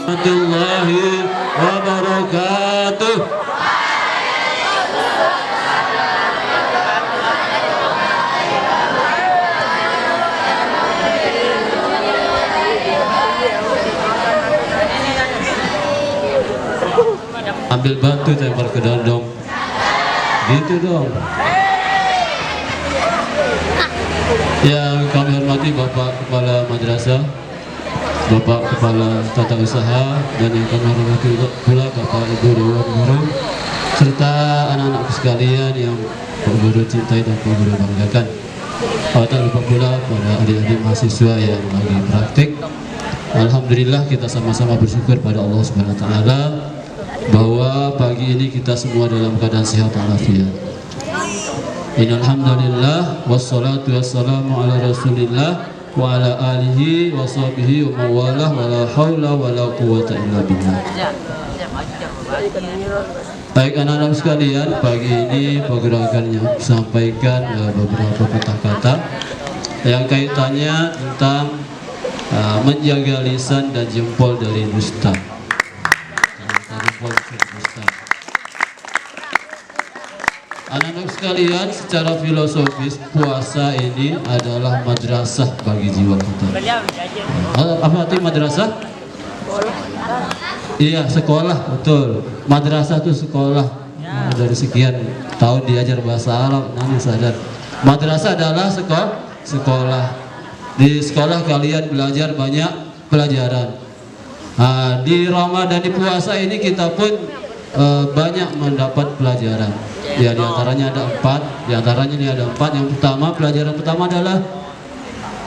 warahmatullahi wabarakatuh. Ambil batu tempel ke dondong, gitu dong. Yang kami hormati Bapak Kepala Madrasah, Bapak Kepala Tata Usaha, dan yang kami hormati pula Bapak Ibu Dewan Guru, serta anak-anakku sekalian yang Pak Guru cintai dan Pak Guru banggakan. Tak lupa pula pada adik-adik mahasiswa yang lagi praktik. Alhamdulillah kita sama-sama bersyukur pada Allah Subhanahu Wa Taala bahwa pagi ini kita semua dalam keadaan sehat walafiat. Innalhamdulillah wassalatu wassalamu ala rasulillah wa ala alihi wa sahbihi wa mawalah wa la hawla wa la quwata illa billah. Baik anak-anak sekalian, pagi ini pegerakannya sampaikan beberapa kata-kata yang kaitannya tentang menjaga lisan dan jempol dari dusta. Anak-anak sekalian, secara filosofis puasa ini adalah madrasah bagi jiwa kita. Apa arti madrasah? Iya, sekolah, betul. Madrasah itu sekolah. Dari sekian tahun diajar bahasa Arab, nanti sadar. Madrasah adalah sekolah. Di sekolah kalian belajar banyak pelajaran. Di Ramadan, di puasa ini kita pun banyak mendapat pelajaran. Ya, diantaranya ada 4. Diantaranya ini ada 4. Yang pertama, pelajaran pertama adalah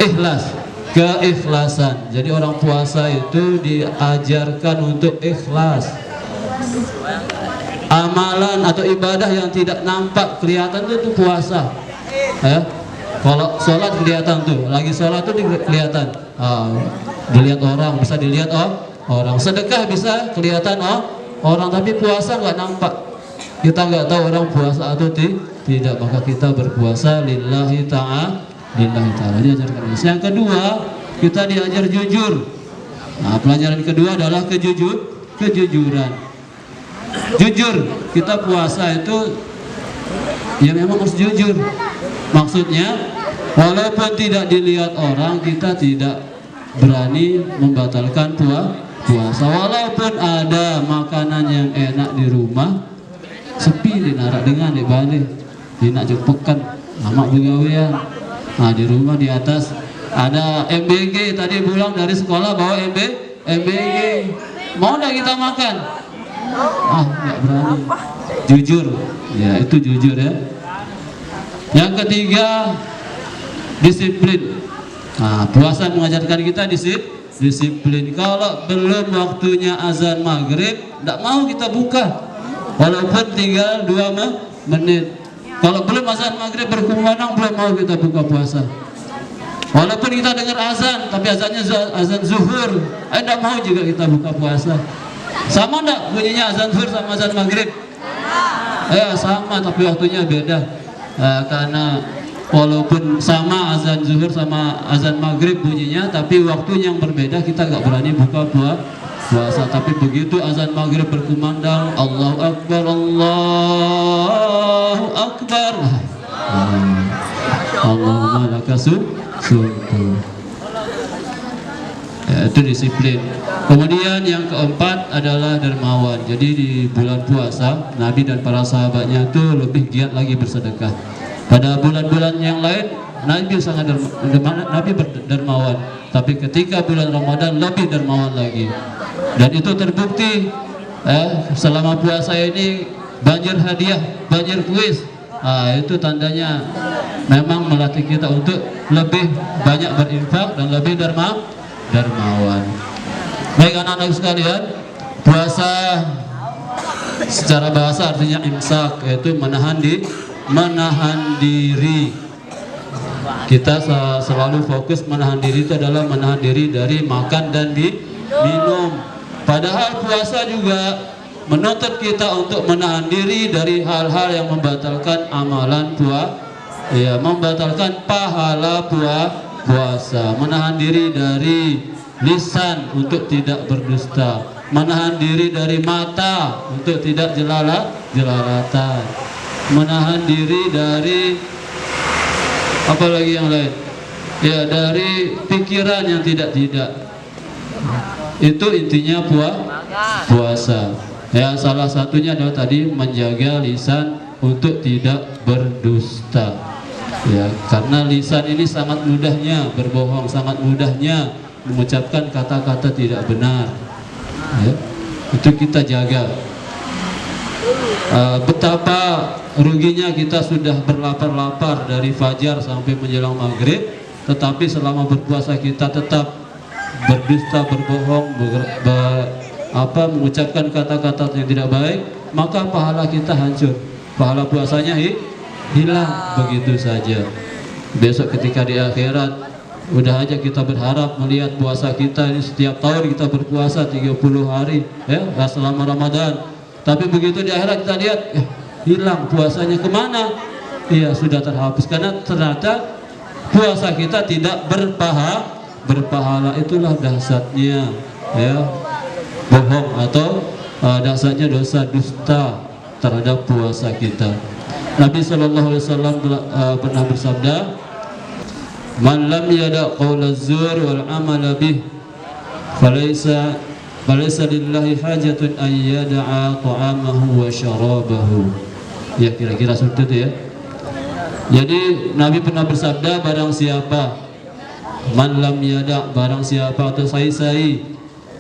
ikhlas, keikhlasan. Jadi orang puasa itu diajarkan untuk ikhlas. Amalan atau ibadah yang tidak nampak kelihatan itu puasa. Ya. Kalau sholat kelihatan tuh, lagi sholat tuh kelihatan. Dilihat orang, bisa dilihat orang. Sedekah bisa kelihatan orang, tapi puasa nggak nampak. Kita nggak tahu orang puasa atau tidak, maka kita berpuasa lillahi ta'ala. Diajarkan. Yang kedua, kita diajar jujur. Pelajaran kedua adalah kejujuran. Jujur, kita puasa itu ya memang harus jujur. Maksudnya, walaupun tidak dilihat orang, kita tidak berani membatalkan puasa. Walaupun ada makanan yang enak di rumah, sepi dinarak dengan di balik, dinak jepekan, amak begawean. Di rumah di atas ada MBG, tadi pulang dari sekolah bawa MBG. Mau enggak kita makan? Enggak berani. Jujur, ya itu jujur ya. Yang ketiga, disiplin. Puasa mengajarkan kita disiplin. Kalau belum waktunya azan maghrib, enggak mau kita buka. Walaupun tinggal 2 menit. Kalau belum azan maghrib berkumandang, belum mau kita buka puasa. Walaupun kita dengar azan, tapi azannya azan zuhur, tidak mau juga kita buka puasa. Sama enggak bunyinya azan zuhur sama azan maghrib? Sama, tapi waktunya beda. Karena walaupun sama azan zuhur sama azan maghrib bunyinya, tapi waktu yang berbeda, kita nggak berani buka puasa. Tapi begitu azan maghrib berkumandang, Allahu Akbar, Allahu Akbar, Allahumma lakasul syukur. Ya, itu disiplin. Kemudian yang keempat adalah dermawan. Jadi di bulan puasa, Nabi dan para sahabatnya itu lebih giat lagi bersedekah. Pada bulan-bulan yang lain, Nabi sangat dermawan. Tapi ketika bulan Ramadan lebih dermawan lagi. Dan itu terbukti selama puasa ini banjir hadiah, banjir kuis. Itu tandanya memang melatih kita untuk lebih banyak berinfak dan lebih dermawan. Baik anak-anak sekalian, puasa secara bahasa artinya imsak, yaitu menahan diri. Kita selalu fokus menahan diri itu adalah menahan diri dari makan dan minum. Padahal puasa juga menuntut kita untuk menahan diri dari hal-hal yang membatalkan amalan membatalkan pahala puasa. Menahan diri dari lisan untuk tidak berdusta, menahan diri dari mata untuk tidak jelalatan, menahan diri dari apa lagi yang lain, ya, dari pikiran yang tidak. Itu intinya puasa. Ya, salah satunya adalah tadi menjaga lisan untuk tidak berdusta. Ya, karena lisan ini sangat mudahnya berbohong, sangat mudahnya mengucapkan kata-kata tidak benar. Ya, itu kita jaga. Betapa ruginya kita sudah berlapar-lapar dari fajar sampai menjelang maghrib, tetapi selama berpuasa kita tetap berdusta, berbohong, mengucapkan kata-kata yang tidak baik, maka pahala kita hancur, pahala puasanya hilang begitu saja. Besok ketika di akhirat, udah aja kita berharap melihat puasa kita ini, setiap tahun kita berpuasa 30 hari ya, selama Ramadan, tapi begitu di akhirat kita lihat hilang puasanya, kemana? Iya, sudah terhapus, karena ternyata puasa kita tidak berpahala. Itulah dahsyatnya ya bohong atau dahsyatnya dosa dusta terhadap puasa kita. Nabi sallallahu alaihi wasallam pernah bersabda, "Man lam yada' qaula zur wal amala bih, falaysa lillahi hajatun an yada'a ta'amahu wa syarabahu." Ya, kira-kira seperti itu ya. Jadi Nabi pernah bersabda, barang siapa, man lam yada', barang siapa atau sai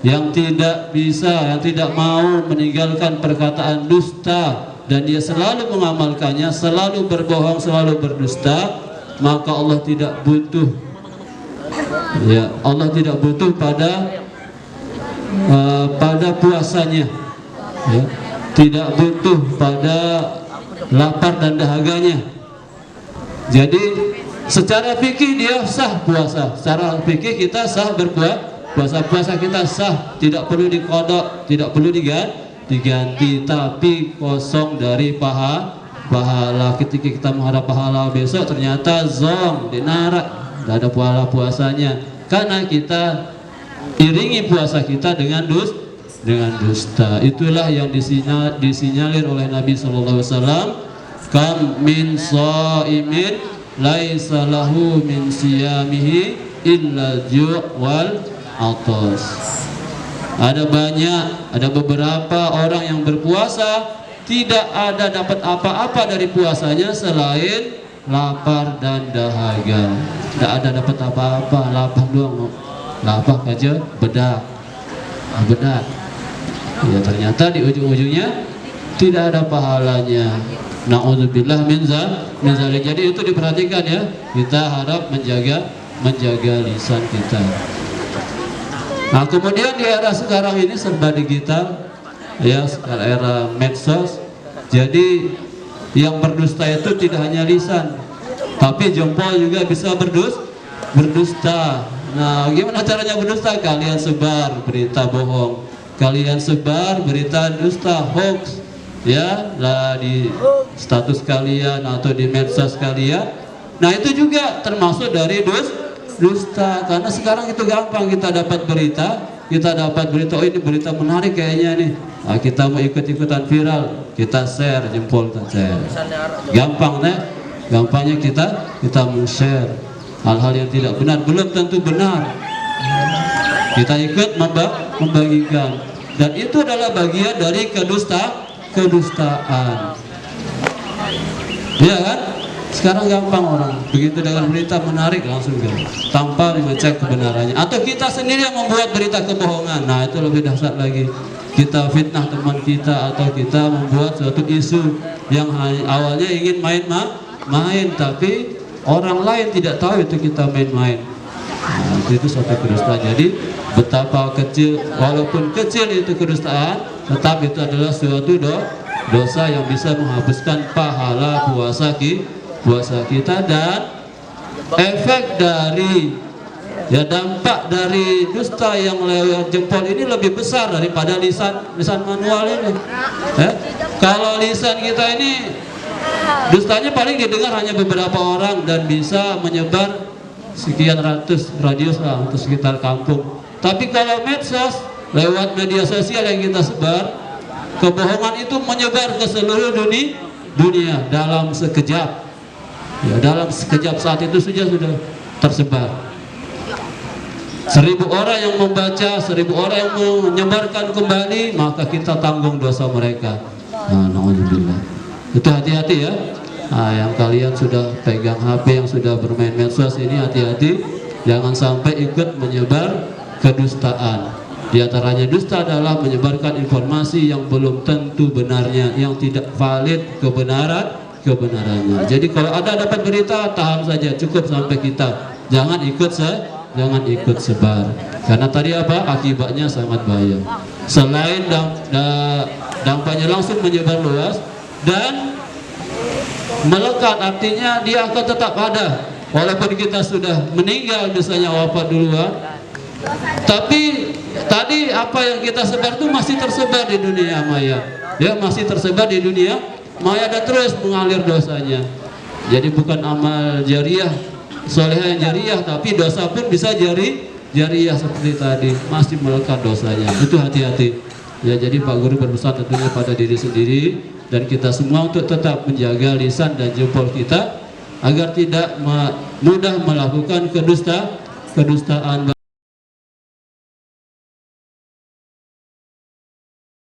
yang tidak bisa, yang tidak mau meninggalkan perkataan dusta dan dia selalu mengamalkannya, selalu berbohong, selalu berdusta, maka Allah tidak butuh, ya, Allah tidak butuh pada puasanya, ya, tidak butuh pada lapar dan dahaganya. Jadi secara fikih dia sah puasa, secara fikih kita sah berpuasa, puasa kita sah, tidak perlu diqadha, tidak perlu diganti, tapi kosong dari pahala. Ketika kita mengharap pahala besok, ternyata zong dinarak, tidak ada pahala puasanya, karena kita iringi puasa kita dengan dusta. Itulah yang disinyalir oleh Nabi SAW. Kam min shaimin laisa lahu min siyamihi illa ju' wal atas. Ada beberapa orang yang berpuasa tidak ada dapat apa-apa dari puasanya selain lapar dan dahaga. Tidak ada dapat apa-apa, lapar doang, lapar aja bedak. Ya, ternyata di ujung-ujungnya tidak ada pahalanya. Na'udzubillah min zalik. Jadi itu diperhatikan ya. Kita harap menjaga lisan kita. Nah, kemudian di era sekarang ini serba digital, ya, era medsos. Jadi yang berdusta itu tidak hanya lisan, tapi jempol juga bisa berdusta. Nah, gimana caranya berdusta? Kalian sebar berita bohong, kalian sebar berita dusta, hoax, ya, lah di status kalian atau di medsos kalian. Nah, itu juga termasuk dari dusta, karena sekarang itu gampang kita dapat berita, oh ini berita menarik kayaknya nih, nah, kita mau ikut-ikutan viral, kita share, jempol kita share, gampangnya kita share hal-hal yang tidak benar, belum tentu benar, kita ikut membagikan, dan itu adalah bagian dari kedustaan. Ya kan? Sekarang gampang orang begitu dengan berita menarik langsung tanpa mengecek kebenarannya, atau kita sendiri yang membuat berita kebohongan. Nah, itu lebih dahsyat lagi. Kita fitnah teman kita, atau kita membuat suatu isu yang awalnya ingin main, tapi orang lain tidak tahu itu kita main-main. Nah, itu suatu kedustaan. Jadi betapa kecil, walaupun kecil itu kedustaan, tetap itu adalah suatu dosa yang bisa menghapuskan pahala puasa kita, dan efek dari, ya, dampak dari dusta yang lewat jempol ini lebih besar daripada lisan manual ini. Kalau lisan kita ini dustanya paling didengar hanya beberapa orang dan bisa menyebar sekian ratus radius lah untuk sekitar kampung. Tapi kalau medsos, lewat media sosial yang kita sebar, kebohongan itu menyebar ke seluruh dunia dalam sekejap. Ya, dalam sekejap saat itu sudah tersebar. 1000 orang yang membaca, 1000 orang yang menyebarkan kembali, maka kita tanggung dosa mereka. Nah, na'udzubillah. Itu hati-hati ya. Nah, yang kalian sudah pegang HP, yang sudah bermain medsos ini, hati-hati, jangan sampai ikut menyebar kedustaan. Di antaranya dusta adalah menyebarkan informasi yang belum tentu benarnya, yang tidak valid kebenarannya. Jadi kalau ada dapat berita, tahan saja, cukup sampai kita. Jangan ikut sebar. Karena tadi apa? Akibatnya sangat bahaya. Selain dampaknya langsung menyebar luas dan melekat, artinya dia akan tetap ada walaupun kita sudah meninggal, misalnya wafat duluan, tapi tadi apa yang kita sebar itu masih tersebar di dunia maya, ya, masih tersebar di dunia maya dan terus mengalir dosanya. Jadi bukan amal jariah, solehah yang jariah, tapi dosa pun bisa jariah seperti tadi, masih melekat dosanya. Itu hati-hati ya. Jadi Pak Guru berpesan tentunya pada diri sendiri dan kita semua untuk tetap menjaga lisan dan jempol kita agar tidak mudah melakukan kedustaan.